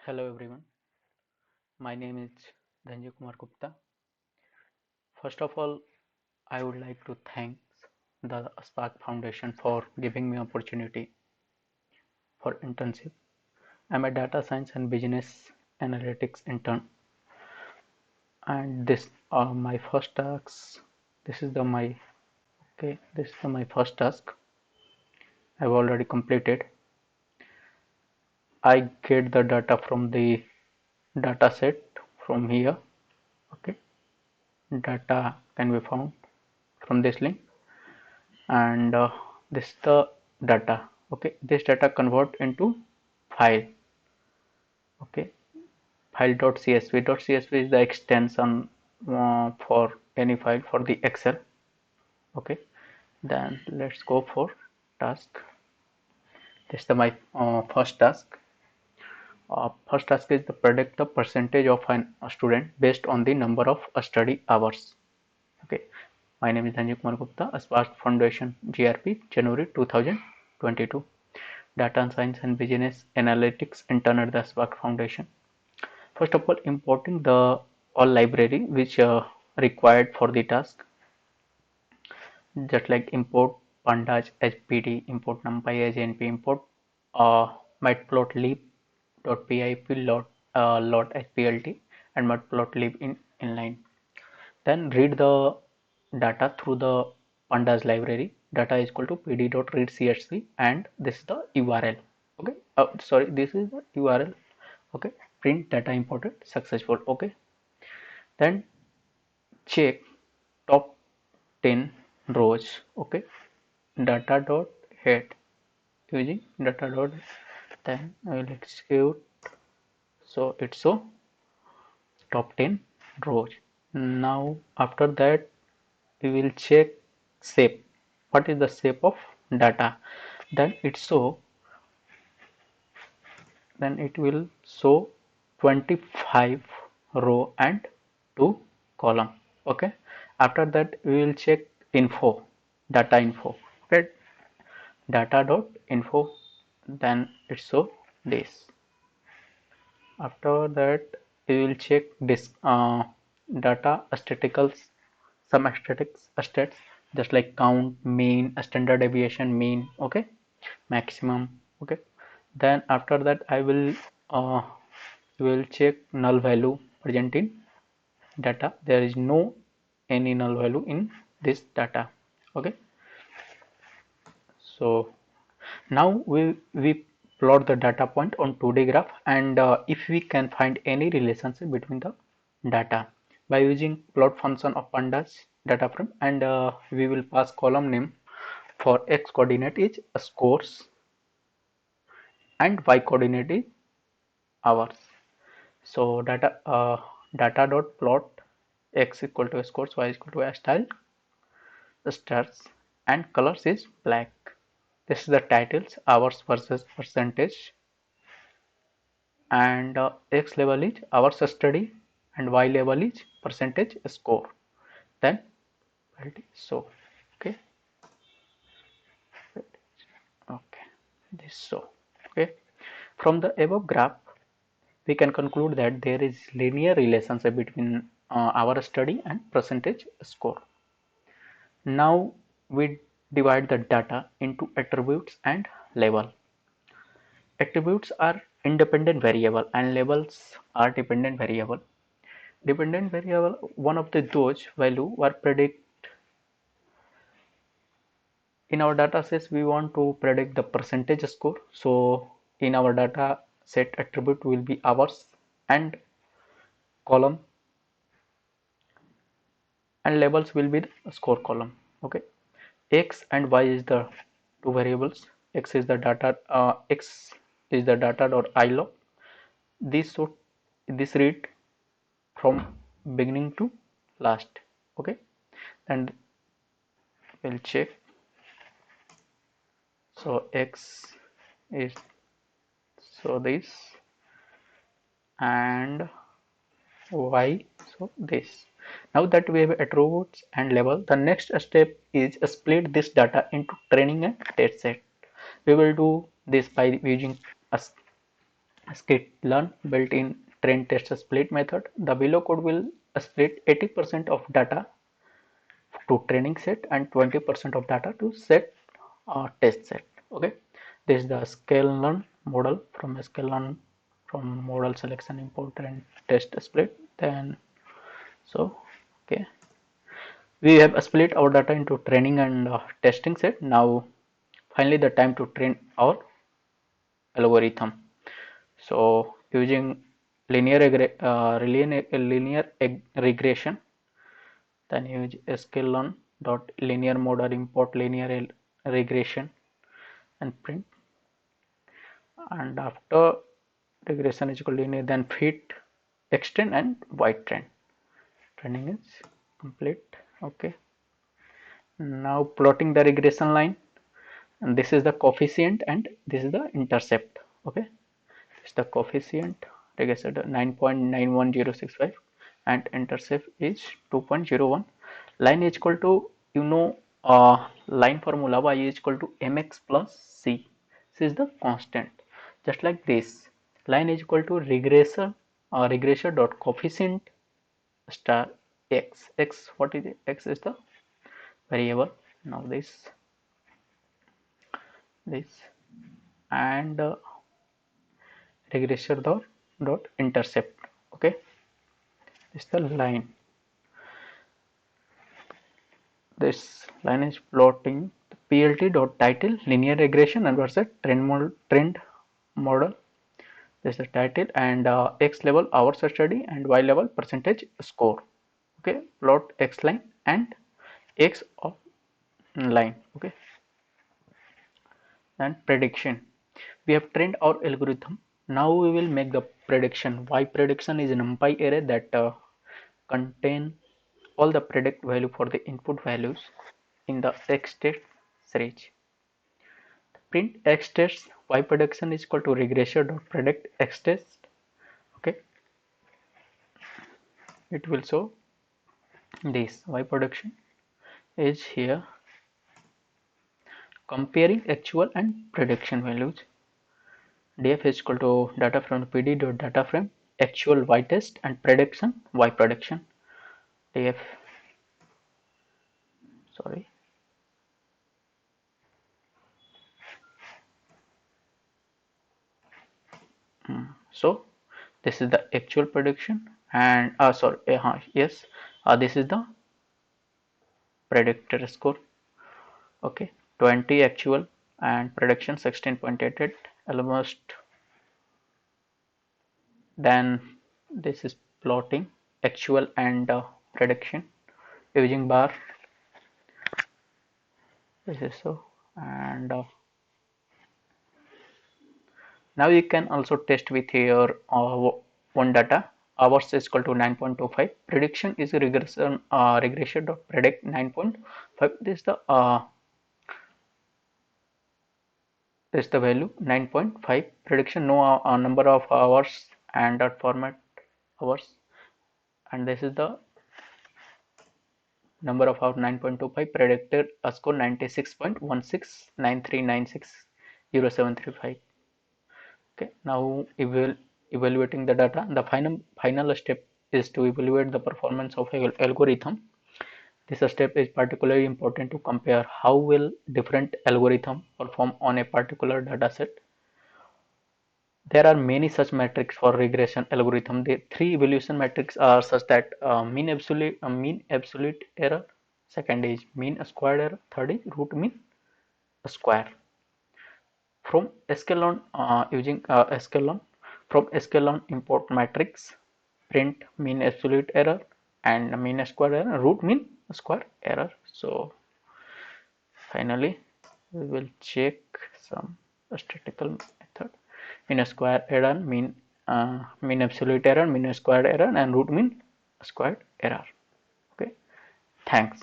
Hello everyone, my name is Dhanjay Kumar Gupta. First of all, I would like to thank the Spark Foundation for giving me opportunity for internship. I'm a data science and business analytics intern, and this are my first tasks. This is the my okay. This is my first task. I've already completed. I get the data from the data set from here. Okay, data can be found from this link and this is the data. Okay, this data convert into file. Okay, file.csv is the extension for any file for the Excel. Okay, then let's go for task. This is the my first task. First task is to predict the percentage of a student based on the number of study hours. Okay, my name is Dhanjay Kumar Gupta, Spark Foundation GRP, January 2022. Data Science and Business Analytics intern at the Spark Foundation. First of all, importing the all library which required for the task, just like import pandas hpd, import numpy as np, import matplotlib.pip lot hplt and matplotlib in inline. Then read the data through the pandas library. Data is equal to pd.readcsv and this is the URL. Okay, sorry, this is the URL. Okay, print data imported successful. Okay, then check top 10 rows. Okay, data dot head using data dot, then I will execute. So it's so top 10 rows. Now after that we will check shape. What is the shape of data? Then it will show 25 row and 2 column. Okay, after that we will check info, data info. Okay, data dot info, then it show this. After that we will check this data staticals, some statics stats, just like count, mean, standard deviation, mean. Okay, maximum. Okay, then after that I will check null value present in data. There is no any null value in this data. Okay, so now we plot the data point on 2D graph, and if we can find any relationship between the data by using plot function of pandas data frame, and we will pass column name. For x coordinate is scores and y coordinate is hours. So data dot plot x equal to scores, y equal to a style stars, and colors is black. This is the titles, hours versus percentage, and x level is hours study and y level is percentage score. Then so okay, okay, this so okay. From the above graph we can conclude that there is linear relationship between our study and percentage score. Now we divide the data into attributes and label. Attributes are independent variable and labels are dependent variable. Dependent variable, one of the those value were predict in our data sets. We want to predict the percentage score. So in our data set attribute will be hours and column, and labels will be the score column. Okay, x and y is the two variables. X is the data dot ilog. This should this read from beginning to last. Okay, and we'll check. So x is so this, and y so this. Now that we have attributes and label, the next step is split this data into training and test set. We will do this by using skitlearn built-in train test split method. The below code will split 80% of data to training set and 20% of data to set test set. Okay, this is the sklearn model. From sklearn, from model selection, import and test split. Then so okay, we have split our data into training and testing set. Now finally the time to train our algorithm. So using linear regression, then use sklearn dot linear model, import linear regression and print, and after regression is equal to linear, then fit extend and white trend. Training is complete. Okay, now plotting the regression line, and this is the coefficient and this is the intercept. Okay, this is the coefficient regression 9.91065 and intercept is 2.01. Line is equal to, line formula y is equal to mx plus c. This is the constant. Just like this, line is equal to regression dot coefficient star x. X, what is it? X is the variable. Now this and regression dot intercept. Okay, this is the line. This line is plotting the PLT dot title linear regression and versus trend model. This is the title, and x level hours study and y level percentage score. Okay, plot x line and x line. Okay, and prediction. We have trained our algorithm. Now we will make the prediction. Y prediction is a NumPy array that contain all the predict value for the input values in the x test series. Print x test y prediction is equal to regression dot predict x test. Okay, it will show this y prediction is here comparing actual and prediction values. Df is equal to data frame pd dot data frame actual y test and prediction y prediction. Df, sorry, so this is the actual prediction and sorry, yes, this is the predictor score. Okay, 20 actual and prediction 16.88, almost. Then this is plotting actual and prediction using bar. This is so, and now you can also test with your one data. Hours is equal to 9.25. Prediction is regression dot predict 9.5. This is the value 9.5. Prediction no number of hours and dot format hours, and this is the number of hours 9.25. Predicted a score 96.16939607335. Okay, now evaluating the data. The final step is to evaluate the performance of an algorithm. This step is particularly important to compare how well different algorithms perform on a particular data set. There are many such metrics for regression algorithm. The three evaluation metrics are such that mean absolute error, second is mean squared error, third is root mean square. From sklearn, using sklearn, from sklearn import matrix, print mean absolute error and mean square error, root mean square error. So finally we will check some statistical method. Mean square error, mean absolute error, mean square error and root mean squared error. Okay, thanks.